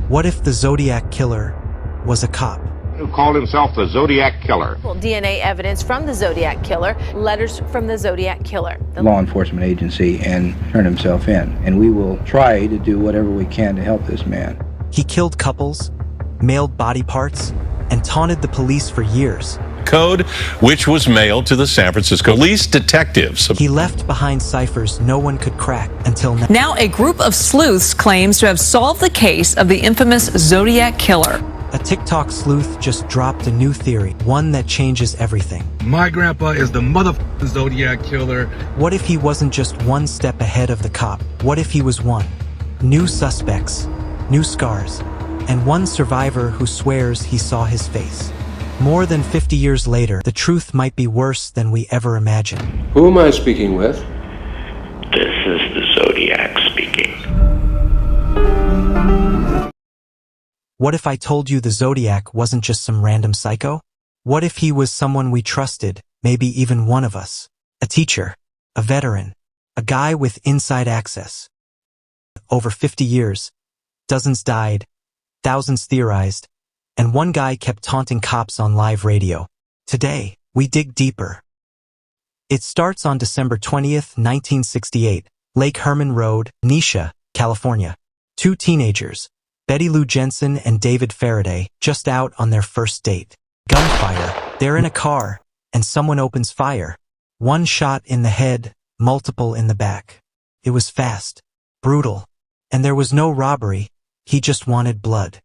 What if the Zodiac Killer was a cop? Who called himself the Zodiac Killer. DNA evidence from the Zodiac Killer, letters from the Zodiac Killer. The law enforcement agency and turn himself in. And we will try to do whatever we can to help this man. He killed couples, mailed body parts, and taunted the police for years. Code, which was mailed to the San Francisco police detectives. He left behind ciphers no one could crack until now. Now a group of sleuths claims to have solved the case of the infamous Zodiac Killer. A TikTok sleuth just dropped a new theory, one that changes everything. My grandpa is the motherfucking Zodiac Killer. What if he wasn't just one step ahead of the cop? What if he was one? New suspects, new scars, and one survivor who swears he saw his face. More than 50 years later, the truth might be worse than we ever imagined. Who am I speaking with? This is the Zodiac speaking. What if I told you the Zodiac wasn't just some random psycho? What if he was someone we trusted, maybe even one of us? A teacher, a veteran, a guy with inside access. Over 50 years, dozens died, thousands theorized, and one guy kept taunting cops on live radio. Today, we dig deeper. It starts on December 20th, 1968, Lake Herman Road, Nisha, California. Two teenagers, Betty Lou Jensen and David Faraday, just out on their first date. Gunfire. They're in a car, and someone opens fire. One shot in the head, multiple in the back. It was fast, brutal, and there was no robbery. He just wanted blood.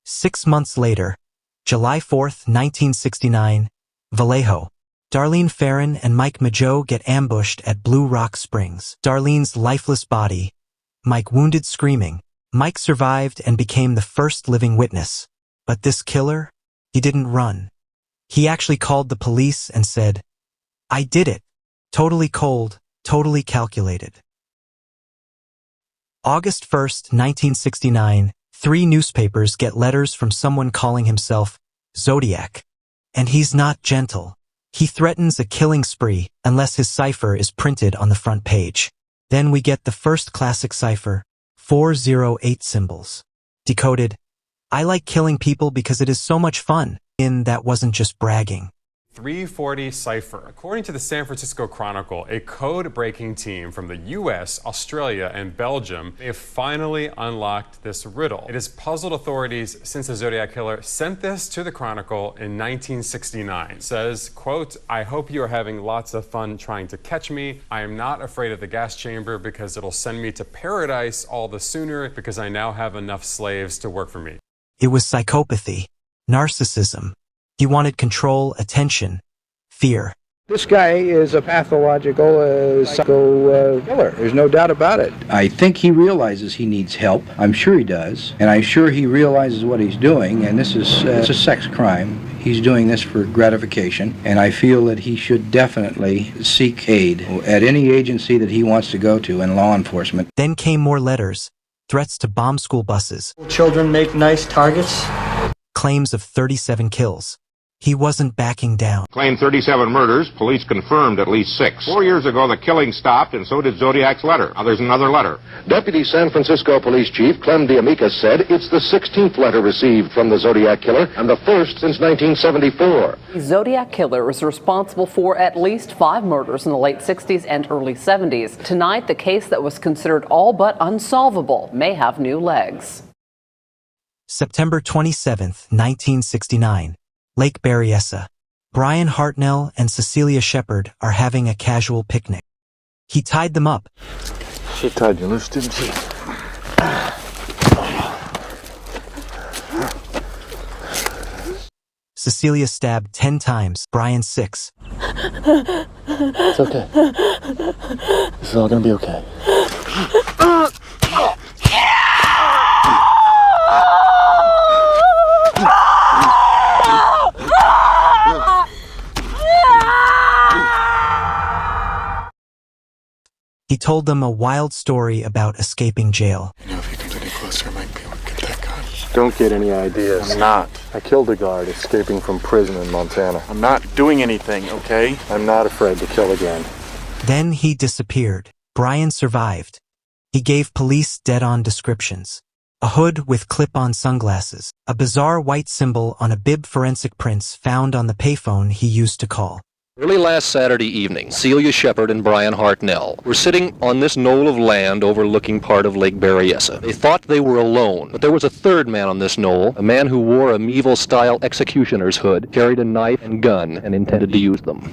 6 months later, July 4th, 1969, Vallejo. Darlene Ferrin and Mike Mageau get ambushed at Blue Rock Springs. Darlene's lifeless body, Mike wounded screaming. Mike survived and became the first living witness. But this killer, he didn't run. He actually called the police and said, "I did it." Totally cold, totally calculated. August 1st, 1969, 3 newspapers get letters from someone calling himself Zodiac. And he's not gentle. He threatens a killing spree unless his cipher is printed on the front page. Then we get the first classic cipher, 408 symbols. Decoded, "I like killing people because it is so much fun." That wasn't just bragging. 340 cipher. According to the San Francisco Chronicle, a code-breaking team from the US, Australia, and Belgium, they have finally unlocked this riddle. It has puzzled authorities since the Zodiac Killer sent this to the Chronicle in 1969. It says, quote, "I hope you are having lots of fun trying to catch me. I am not afraid of the gas chamber because it'll send me to paradise all the sooner because I now have enough slaves to work for me." It was psychopathy, narcissism. He wanted control, attention, fear. This guy is a pathological psycho killer. There's no doubt about it. I think he realizes he needs help. I'm sure he does. And I'm sure he realizes what he's doing. And this is it's a sex crime. He's doing this for gratification. And I feel that he should definitely seek aid at any agency that he wants to go to in law enforcement. Then came more letters, threats to bomb school buses. Children make nice targets. Claims of 37 kills. He wasn't backing down. Claimed 37 murders. Police confirmed at least 6. 4 years ago, the killing stopped, and so did Zodiac's letter. Now there's another letter. Deputy San Francisco Police Chief Clem D'Amica said it's the 16th letter received from the Zodiac Killer and the first since 1974. The Zodiac Killer is responsible for at least 5 murders in the late 60s and early 70s. Tonight, the case that was considered all but unsolvable may have new legs. September 27th, 1969. Lake Berryessa. Brian Hartnell and Cecilia Shepard are having a casual picnic. He tied them up. She tied you loose, didn't she? Cecilia stabbed 10 times, Brian 6. It's okay. This is all gonna be okay. He told them a wild story about escaping jail. You know, if he comes any closer, I might be able to get that gun. Don't get any ideas. I'm not. I killed a guard escaping from prison in Montana. I'm not doing anything, okay? I'm not afraid to kill again. Then he disappeared. Brian survived. He gave police dead-on descriptions. A hood with clip-on sunglasses. A bizarre white symbol on a bib forensic prints found on the payphone he used to call. Early last Saturday evening, Celia Shepard and Brian Hartnell were sitting on this knoll of land overlooking part of Lake Berryessa. They thought they were alone, but there was a third man on this knoll, a man who wore a medieval-style executioner's hood, carried a knife and gun, and intended to use them.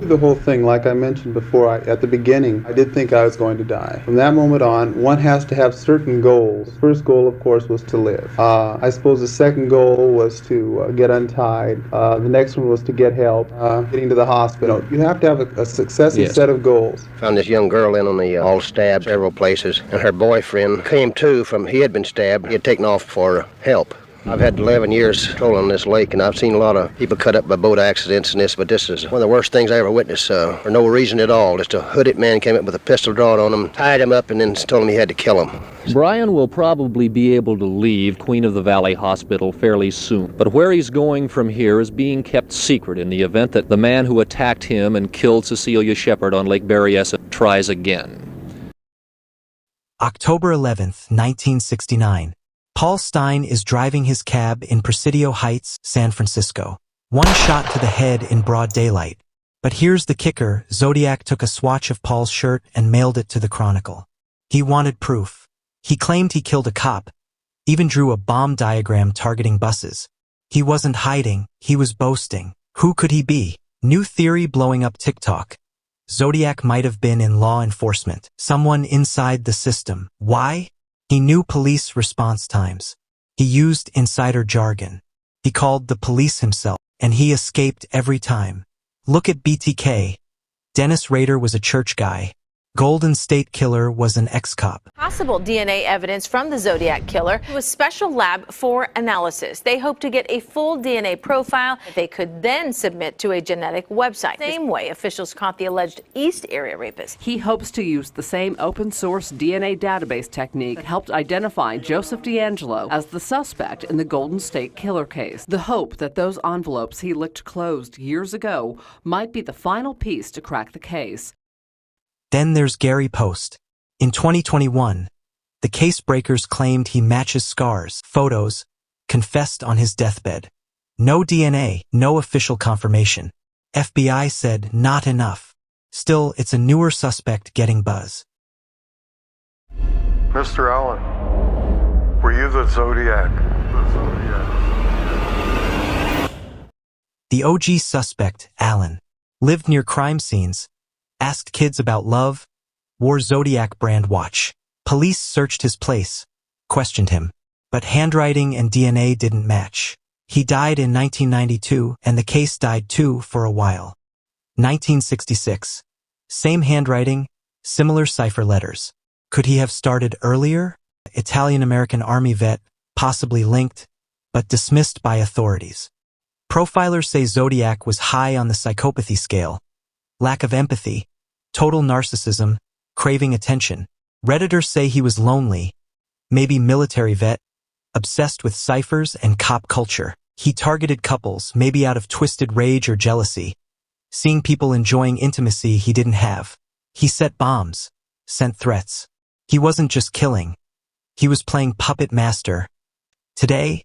The whole thing, like I mentioned before, at the beginning, I did think I was going to die. From that moment on, one has to have certain goals. The first goal, of course, was to live. I suppose the second goal was to get untied. The next one was to get help, getting to the hospital. You have to have a successive set of goals. Found this young girl in on the all stabbed several places, and her boyfriend came to from, he had been stabbed. He had taken off for help. I've had 11 years patrolling this lake, and I've seen a lot of people cut up by boat accidents and this, but this is one of the worst things I ever witnessed, for no reason at all. Just a hooded man came up with a pistol drawn on him, tied him up, and then told him he had to kill him. Brian will probably be able to leave Queen of the Valley Hospital fairly soon, but where he's going from here is being kept secret in the event that the man who attacked him and killed Cecilia Shepard on Lake Berryessa tries again. October 11th, 1969. Paul Stein is driving his cab in Presidio Heights, San Francisco. One shot to the head in broad daylight. But here's the kicker: Zodiac took a swatch of Paul's shirt and mailed it to the Chronicle. He wanted proof. He claimed he killed a cop, even drew a bomb diagram targeting buses. He wasn't hiding, he was boasting. Who could he be? New theory blowing up TikTok. Zodiac might have been in law enforcement, someone inside the system. Why? He knew police response times. He used insider jargon. He called the police himself, and he escaped every time. Look at BTK. Dennis Rader was a church guy. Golden State Killer was an ex-cop. Possible DNA evidence from the Zodiac Killer to a special lab for analysis. They hope to get a full DNA profile that they could then submit to a genetic website. Same way officials caught the alleged East Area rapist. He hopes to use the same open-source DNA database technique that helped identify Joseph D'Angelo as the suspect in the Golden State Killer case. The hope that those envelopes he licked closed years ago might be the final piece to crack the case. Then there's Gary Post. In 2021, the case breakers claimed he matches scars, photos, confessed on his deathbed. No DNA, no official confirmation. FBI said not enough. Still, it's a newer suspect getting buzz. Mr. Allen, were you the Zodiac? The OG suspect, Allen, lived near crime scenes, asked kids about love, wore Zodiac brand watch. Police searched his place, questioned him, but handwriting and DNA didn't match. He died in 1992, and the case died too for a while. 1966. Same handwriting, similar cipher letters. Could he have started earlier? Italian-American Army vet, possibly linked, but dismissed by authorities. Profilers say Zodiac was high on the psychopathy scale. Lack of empathy, total narcissism, craving attention. Redditors say he was lonely, maybe military vet, obsessed with ciphers and cop culture. He targeted couples, maybe out of twisted rage or jealousy, seeing people enjoying intimacy he didn't have. He set bombs, sent threats. He wasn't just killing, he was playing puppet master. Today,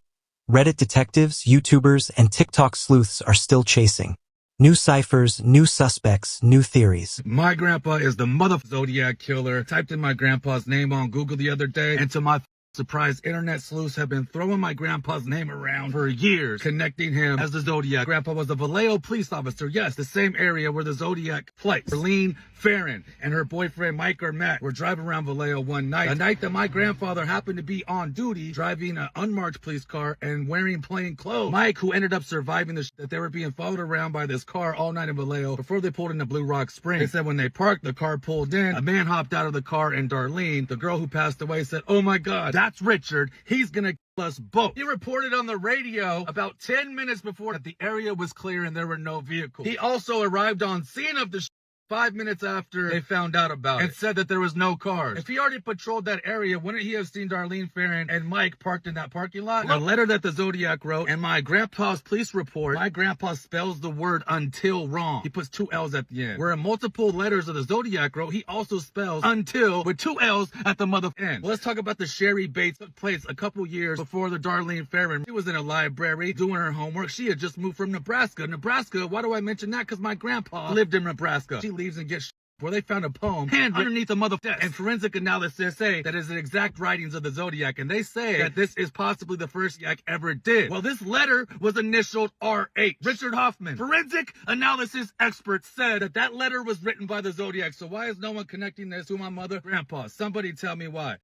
Reddit detectives, YouTubers, and TikTok sleuths are still chasing. New ciphers, new suspects, new theories. My grandpa is the Zodiac Killer. Typed in my grandpa's name on Google the other day, and to my surprise, internet sleuths have been throwing my grandpa's name around for years, connecting him as the Zodiac. Grandpa was a Vallejo police officer, yes, the same area where the Zodiac plays. Arlene Farron and her boyfriend Mike or Matt were driving around Vallejo one night, a night that my grandfather happened to be on duty, driving an unmarked police car and wearing plain clothes. Mike, who ended up surviving that they were being followed around by this car all night in Vallejo before they pulled into Blue Rock Springs. They said when they parked, the car pulled in, a man hopped out of the car, and Darlene, the girl who passed away, said, "Oh my God, that's Richard. He's gonna kill us both." He reported on the radio about 10 minutes before that the area was clear and there were no vehicles. He also arrived on scene of the 5 minutes after they found out about it and said that there was no cars. If he already patrolled that area, wouldn't he have seen Darlene Ferrin and Mike parked in that parking lot? A letter that the Zodiac wrote, and my grandpa's police report, my grandpa spells the word until wrong. He puts 2 L's at the end. Where in multiple letters of the Zodiac wrote, he also spells until with 2 L's at the mother end. Well, let's talk about the Sherry Bates took place a couple years before the Darlene Ferrin. She was in a library doing her homework. She had just moved from Nebraska. Nebraska, why do I mention that? Because my grandpa lived in Nebraska. She leaves and gets where they found a poem handwritten underneath a mother desk. And forensic analysis say that is the exact writings of the Zodiac, and they say that this is possibly the first Zodiac ever did. Well, this letter was initialed R.H. Richard Hoffman. Forensic analysis experts said that that letter was written by the Zodiac. So why is no one connecting this to my mother, grandpa? Somebody tell me why.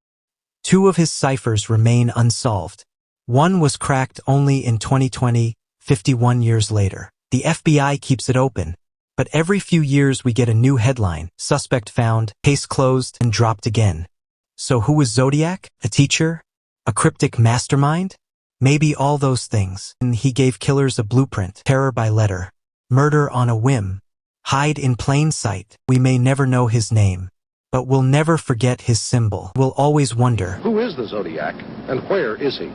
2 of his ciphers remain unsolved. One was cracked only in 2020, 51 years later. The FBI keeps it open. But every few years we get a new headline, suspect found, case closed, and dropped again. So who was Zodiac? A teacher? A cryptic mastermind? Maybe all those things. And he gave killers a blueprint, terror by letter, murder on a whim, hide in plain sight. We may never know his name, but we'll never forget his symbol. We'll always wonder, who is the Zodiac and where is he?